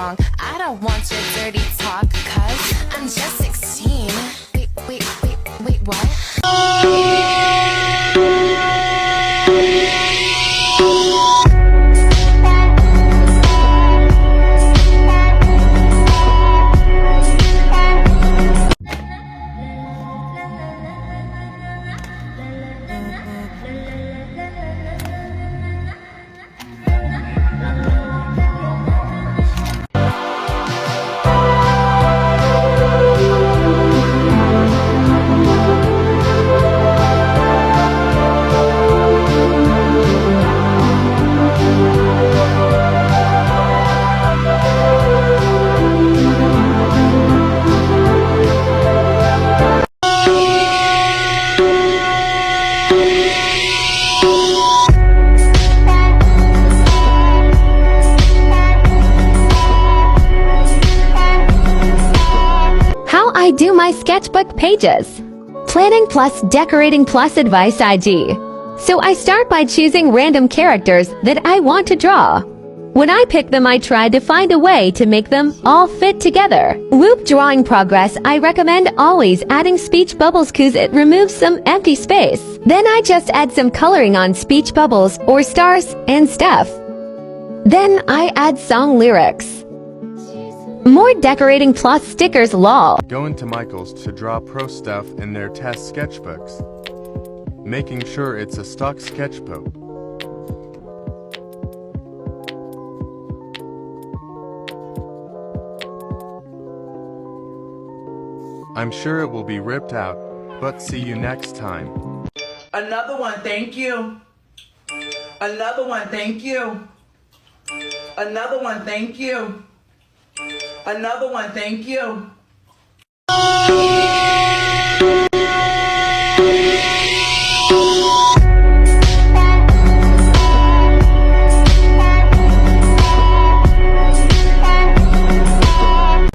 wrong. I don't want your dirty talk, cause I'm just 16. Wait, what? I do my sketchbook pages. Planning plus decorating plus advice IG. So I start by choosing random characters that I want to draw. When I pick them, I try to find a way to make them all fit together. Whoop drawing progress, I recommend always adding speech bubbles cause it removes some empty space. Then I just add some coloring on speech bubbles or stars and stuff. Then I add song lyrics. More decorating plus stickers lol. Go into Michael's to draw pro stuff in their test sketchbooks, making sure it's a stock sketchbook. I'm sure it will be ripped out, but see you next time. Another one, thank you. Another one, thank you. Another one, thank you. Another one, thank you.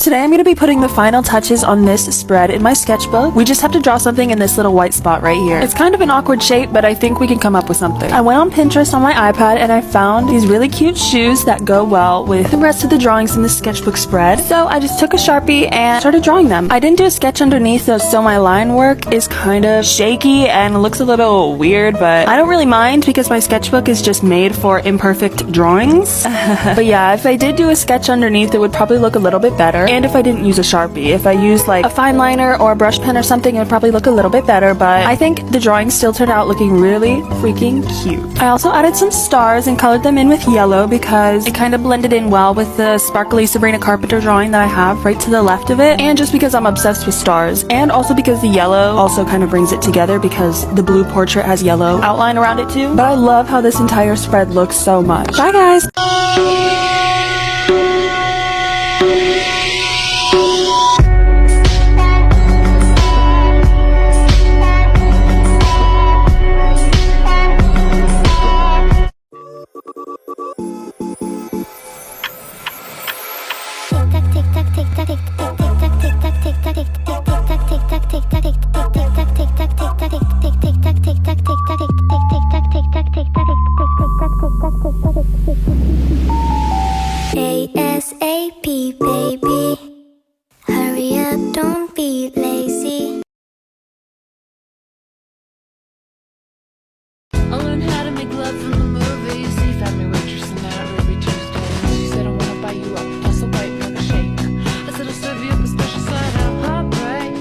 Today I'm going to be putting the final touches on this spread in my sketchbook. We just have to draw something in this little white spot right here. It's kind of an awkward shape, but I think we can come up with something. I went on Pinterest on my iPad and I found these really cute shoes that go well with the rest of the drawings in the sketchbook spread. So I just took a Sharpie and started drawing them. I didn't do a sketch underneath though, so my line work is kind of shaky and looks a little weird, but I don't really mind because my sketchbook is just made for imperfect drawings. But yeah, if I did do a sketch underneath, it would probably look a little bit better. And if I didn't use a Sharpie, if I used like a fine liner or a brush pen or something, it would probably look a little bit better, but I think the drawing still turned out looking really freaking cute. I also added some stars and colored them in with yellow because it kind of blended in well with the sparkly Sabrina Carpenter drawing that I have right to the left of it, and just because I'm obsessed with stars, and also because the yellow also kind of brings it together because the blue portrait has yellow outline around it too. But I love how this entire spread looks so much. Bye guys! ASAP, baby. Hurry up, don't be lazy. I learned how to make love from the movies. He found me waitressing out every Tuesday. She said I wanna buy you up, plus a white milkshake. I said I'll serve you up a special side of heartbreak.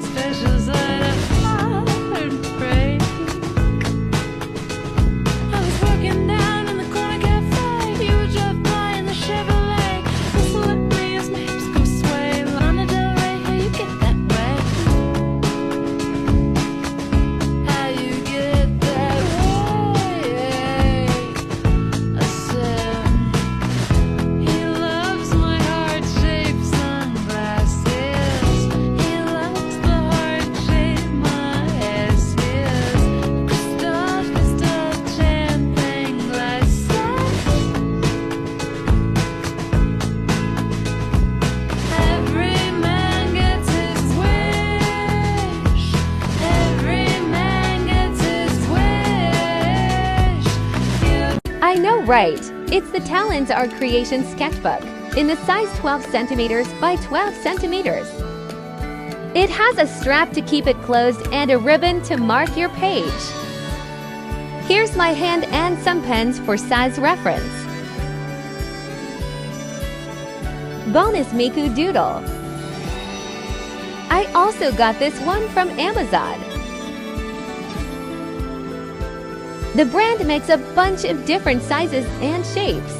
Special side of heartbreak. I was working down in the corner cafe. You would drive by in the Chevrolet. Whistle at me as my hips go sway. Lana Del Rey, how you get that way? How you get that way? I said, he loves my heart-shaped sunglasses. He loves the heart-shape my ass is. Crystal champagne glasses. Every man gets his wish. Every man gets his wish. I know, right? It's the Talons Art Creation Sketchbook in the size 12 centimeters by 12 centimeters. It has a strap to keep it closed and a ribbon to mark your page. Here's my hand and some pens for size reference. Bonus Miku Doodle. I also got this one from Amazon. The brand makes a bunch of different sizes and shapes.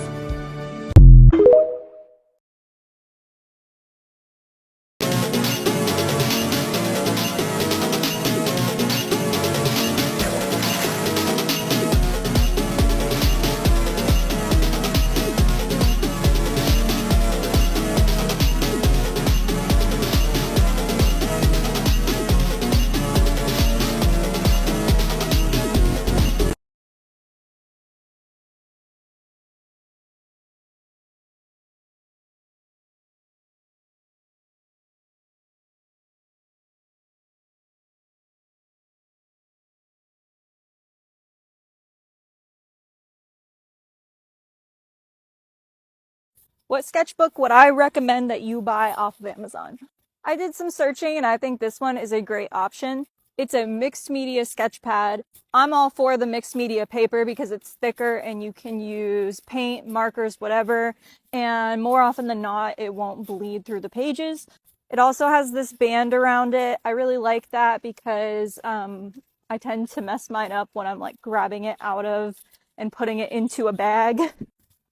What sketchbook would I recommend that you buy off of Amazon? I did some searching and I think this one is a great option. It's a mixed media sketch pad. I'm all for the mixed media paper because it's thicker and you can use paint, markers, whatever. And more often than not, it won't bleed through the pages. It also has this band around it. I really like that because I tend to mess mine up when I'm like grabbing it out of and putting it into a bag.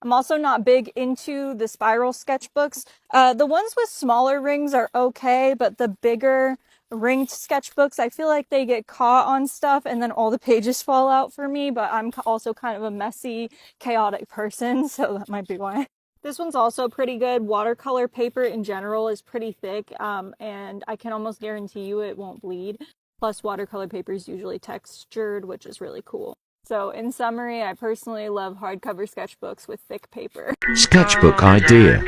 I'm also not big into the spiral sketchbooks. The ones with smaller rings are okay, but the bigger ringed sketchbooks, I feel like they get caught on stuff and then all the pages fall out for me, but I'm also kind of a messy, chaotic person, so that might be why. This one's also pretty good. Watercolor paper in general is pretty thick, and I can almost guarantee you it won't bleed. Plus, watercolor paper is usually textured, which is really cool. So, in summary, I personally love hardcover sketchbooks with thick paper. Sketchbook idea.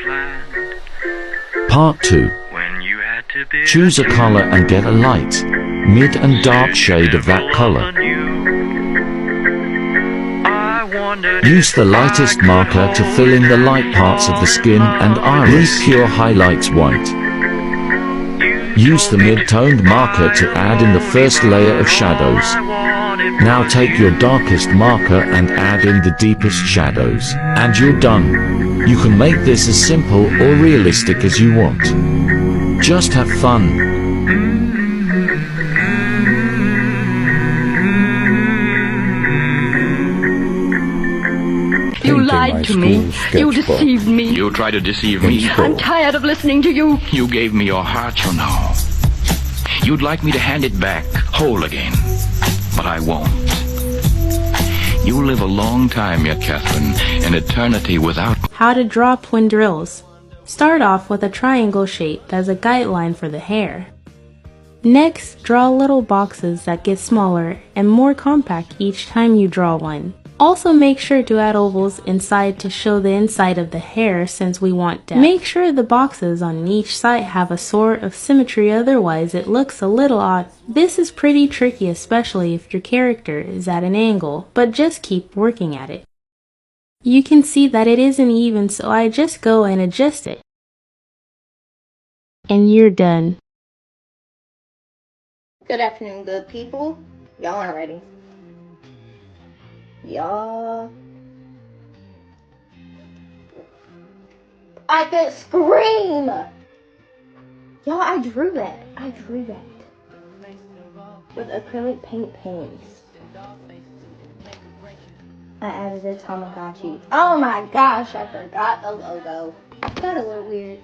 Part 2. Choose a color and get a light, mid and dark shade of that color. Use the lightest marker to fill in the light parts of the skin and iris. Leave pure highlights white. Use the mid-toned marker to add in the first layer of shadows. Now take your darkest marker and add in the deepest shadows, and you're done. You can make this as simple or realistic as you want. Just have fun. You lied to me. You deceived me. You tried to deceive me. I'm tired of listening to you. You gave me your heart, you know. You'd like me to hand it back, whole again. But I won't. You live a long time yet, Catherine. An eternity without... How to draw twin drills. Start off with a triangle shape as a guideline for the hair. Next, draw little boxes that get smaller and more compact each time you draw one. Also make sure to add ovals inside to show the inside of the hair since we want depth. Make sure the boxes on each side have a sort of symmetry, otherwise it looks a little odd. This is pretty tricky, especially if your character is at an angle, but just keep working at it. You can see that it isn't even, so I just go and adjust it. And you're done. Good afternoon, good people. Y'all aren't ready. Y'all, I could scream. Y'all, I drew that. With acrylic paint pens. I added a Tamagotchi. Oh my gosh, I forgot the logo. Got a little weird.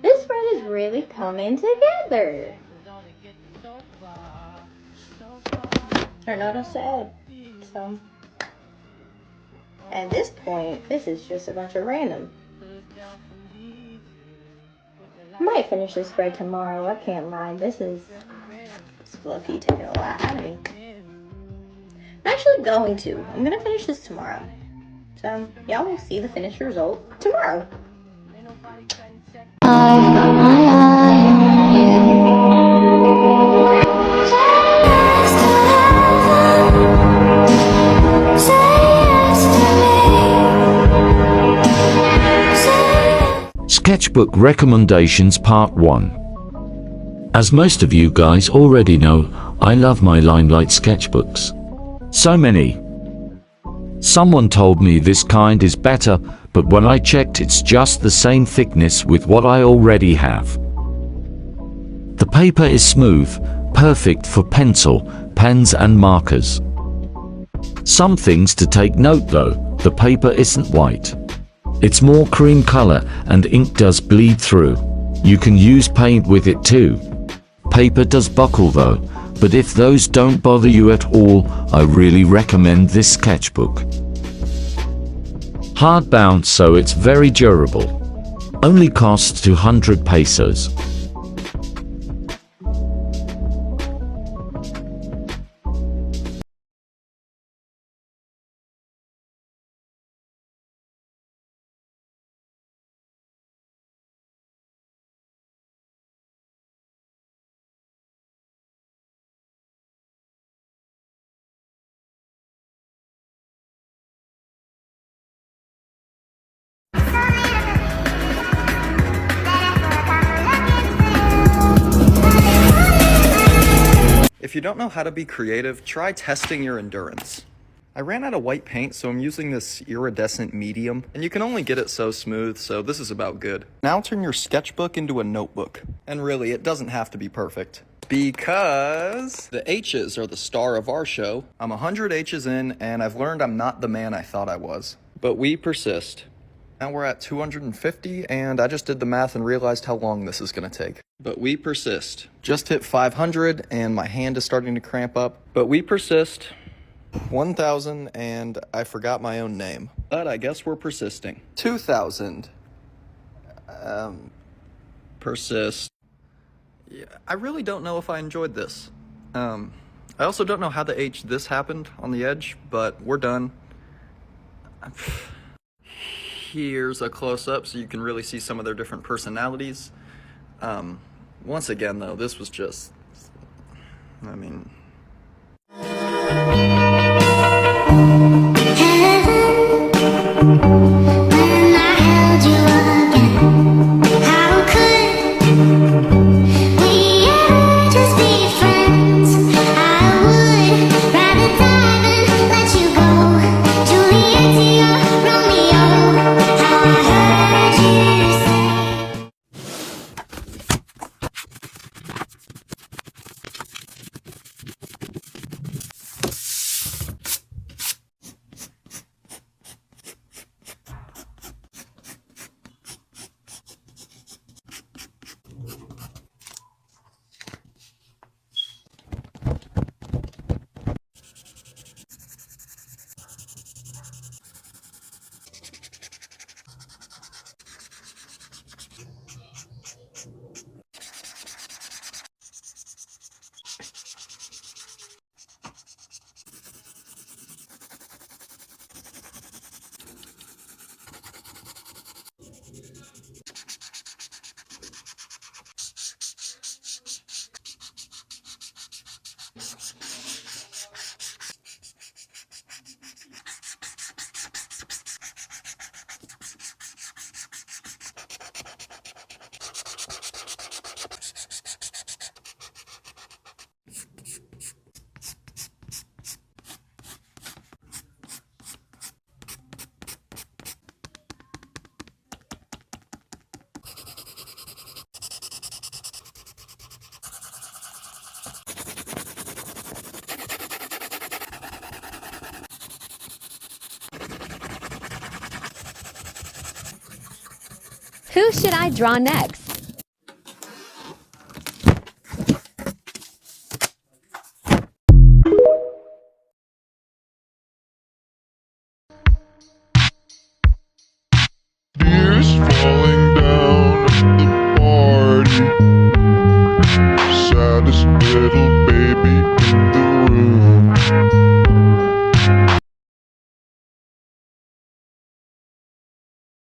This spread is really coming together. I know what I said. So, at this point, this is just a bunch of random. I might finish this spread tomorrow. I can't lie. This fluffy taking a lot out of me. I'm actually going to. I'm gonna finish this tomorrow. So, y'all will see the finished result tomorrow. Sketchbook Recommendations Part 1. As most of you guys already know, I love my Limelight sketchbooks. So many. Someone told me this kind is better, but when I checked it's just the same thickness with what I already have. The paper is smooth, perfect for pencil, pens and markers. Some things to take note though, the paper isn't white. It's more cream color and ink does bleed through. You can use paint with it too. Paper does buckle though, but if those don't bother you at all, I really recommend this sketchbook. Hardbound, so it's very durable. Only costs 200 pesos. If you don't know how to be creative, try testing your endurance. I ran out of white paint, so I'm using this iridescent medium, and you can only get it so smooth, so this is about good. Now turn your sketchbook into a notebook. And really, it doesn't have to be perfect. Because the H's are the star of our show. I'm 100 H's in, and I've learned I'm not the man I thought I was. But we persist. Now we're at 250, and I just did the math and realized how long this is gonna take. But we persist. Just hit 500, and my hand is starting to cramp up. But we persist. 1,000, and I forgot my own name. But I guess we're persisting. 2,000. Persist. Yeah, I really don't know if I enjoyed this. I also don't know how the H this happened on the edge, but we're done. Here's a close-up so you can really see some of their different personalities. Once again, though, this was just, I mean... Who should I draw next? Tears falling down at the party. Saddest little baby in the room.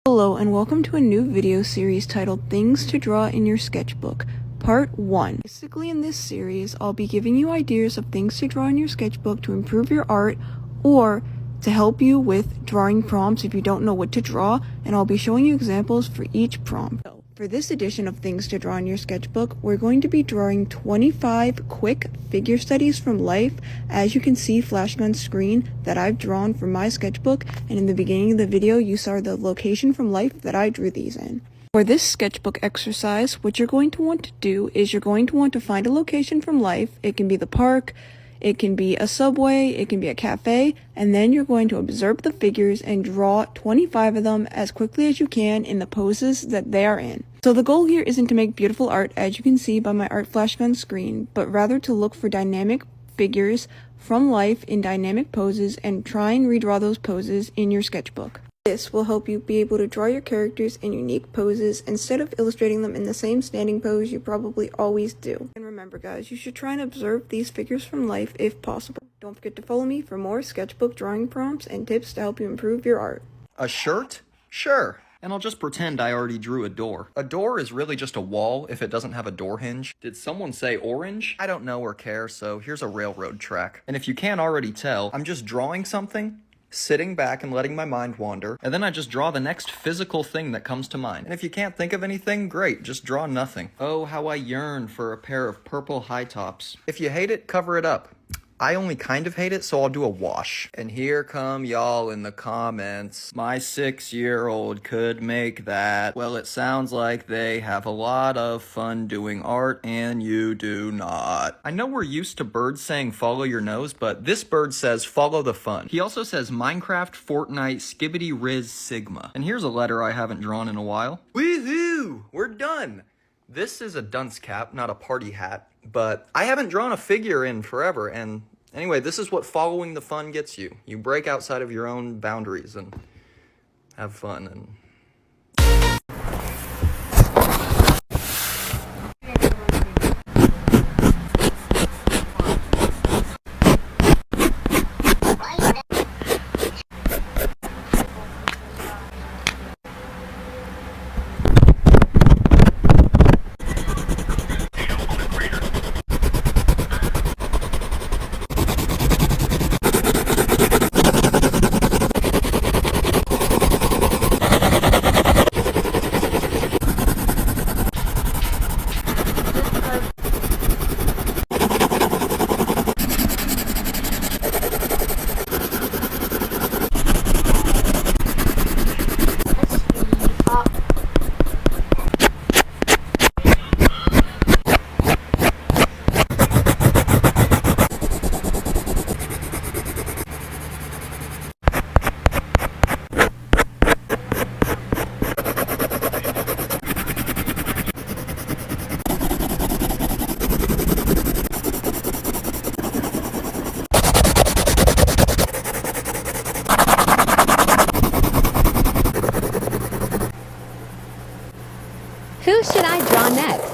Hello and welcome to a new video series titled Things to Draw in Your Sketchbook, Part 1. Basically in this series, I'll be giving you ideas of things to draw in your sketchbook to improve your art or to help you with drawing prompts if you don't know what to draw, and I'll be showing you examples for each prompt. For this edition of Things to Draw in Your Sketchbook, we're going to be drawing 25 quick figure studies from life, as you can see flashing on screen that I've drawn from my sketchbook, and in the beginning of the video you saw the location from life that I drew these in. For this sketchbook exercise, what you're going to want to do is you're going to want to find a location from life. It can be the park, it can be a subway, it can be a cafe, and then you're going to observe the figures and draw 25 of them as quickly as you can in the poses that they are in. So the goal here isn't to make beautiful art, as you can see by my art flashing on screen, but rather to look for dynamic figures from life in dynamic poses and try and redraw those poses in your sketchbook. This will help you be able to draw your characters in unique poses instead of illustrating them in the same standing pose you probably always do. And remember guys, you should try and observe these figures from life if possible. Don't forget to follow me for more sketchbook drawing prompts and tips to help you improve your art. A shirt? Sure. And I'll just pretend I already drew a door. A door is really just a wall if it doesn't have a door hinge. Did someone say orange? I don't know or care, so here's a railroad track. And if you can't already tell, I'm just drawing something, sitting back and letting my mind wander, and then I just draw the next physical thing that comes to mind. And if you can't think of anything, great, just draw nothing. Oh, how I yearn for a pair of purple high tops. If you hate it, cover it up. I only kind of hate it, so I'll do a wash. And here come y'all in the comments. My 6-year-old could make that. Well, it sounds like they have a lot of fun doing art, and you do not. I know we're used to birds saying follow your nose, but this bird says follow the fun. He also says Minecraft, Fortnite, Skibbity Riz Sigma. And here's a letter I haven't drawn in a while. Woohoo! We're done! This is a dunce cap, not a party hat, but I haven't drawn a figure in forever, and anyway, this is what following the fun gets you. You break outside of your own boundaries and have fun. And Who should I draw next?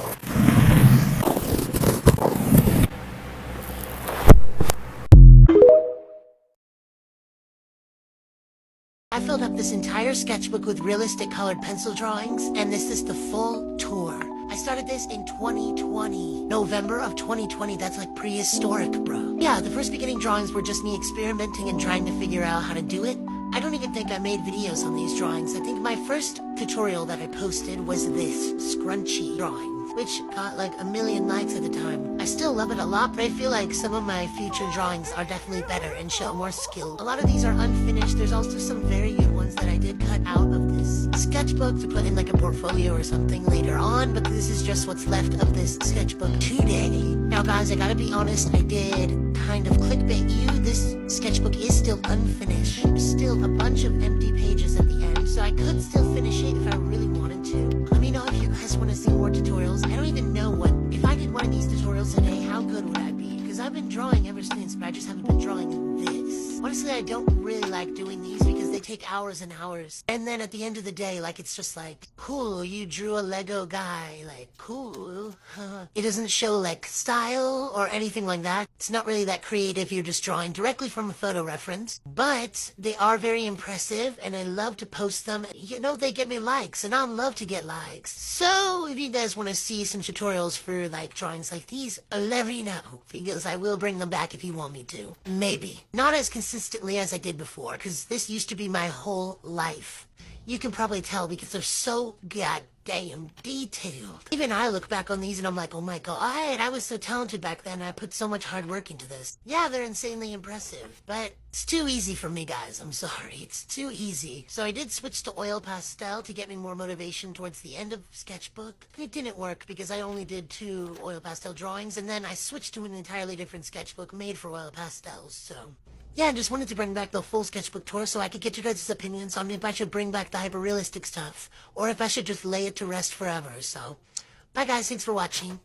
I filled up this entire sketchbook with realistic colored pencil drawings, and this is the full tour. I started this in 2020. November of 2020, that's like prehistoric, bro. Yeah, the first beginning drawings were just me experimenting and trying to figure out how to do it. I don't even think I made videos on these drawings. I think my first tutorial that I posted was this scrunchy drawing, which got like 1 million likes at the time. I still love it a lot, but I feel like some of my future drawings are definitely better and show more skill. A lot of these are unfinished. There's also some very good ones that I did cut out of this sketchbook to put in like a portfolio or something later on, but this is just what's left of this sketchbook today. Now guys, I gotta be honest, I did kind of clickbait you. This sketchbook is still unfinished. There's still a bunch of empty pages at the end, so I could still finish it if I really wanted to. Let me know if you guys want to see more tutorials. I don't even know what, if I did one of these tutorials today, how good would I be? Because I've been drawing ever since, but I just haven't been drawing this. Honestly, I don't really like doing these because they take hours and hours. And then at the end of the day, like, it's just like, cool, you drew a Lego guy, like, cool. It doesn't show, like, style or anything like that. It's not really that creative. You're just drawing directly from a photo reference. But they are very impressive, and I love to post them. You know, they get me likes, and I love to get likes. So, if you guys want to see some tutorials for, like, drawings like these, let me know, because I will bring them back if you want me to. Maybe. Not as consistently as I did before, because this used to be my whole life. You can probably tell because they're so goddamn detailed. Even I look back on these and I'm like, oh my god, I was so talented back then. I put so much hard work into this. Yeah, they're insanely impressive, but it's too easy for me, guys. I'm sorry. It's too easy. So I did switch to oil pastel to get me more motivation towards the end of sketchbook. And it didn't work because I only did 2 oil pastel drawings, and then I switched to an entirely different sketchbook made for oil pastels, so... Yeah, I just wanted to bring back the full sketchbook tour so I could get your guys' opinions on if I should bring back the hyper-realistic stuff, or if I should just lay it to rest forever, so... Bye guys, thanks for watching.